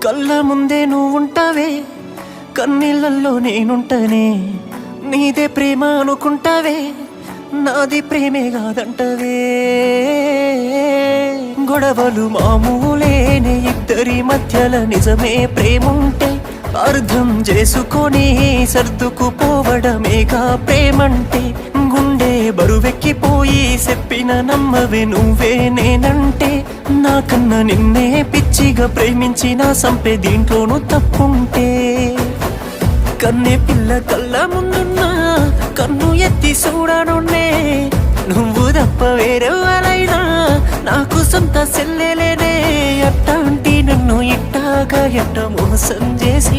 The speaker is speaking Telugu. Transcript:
కళ్ళ ముందే నువ్వుంటావే, కన్నీళ్ళల్లో నేనుంటనే. నీదే ప్రేమ అనుకుంటావే, నాది ప్రేమే కాదంటవే. గొడవలు మామూలేనే ఇద్దరి మధ్యల, నిజమే ప్రేముంటే అర్థం చేసుకొని సర్దుకుపోవడమేగా ప్రేమంటే. గుండె బరువెక్కిపోయి చెప్పిన నమ్మవే నువ్వే నేనంటే. నాకన్నా నిన్నే పిచ్చిగా ప్రేమించిన సంపే దీంట్లోనూ తప్పుంటే. కన్నే పిల్ల కళ్ళ ముందున్నా కన్ను ఎత్తి చూడనున్నే. నువ్వు తప్ప వేరెవరైనా నాకు సొంత సెల్లెలేనే. అట్టాంటి నన్ను ఇట్టాగా ఎట్ట మోసం చేసి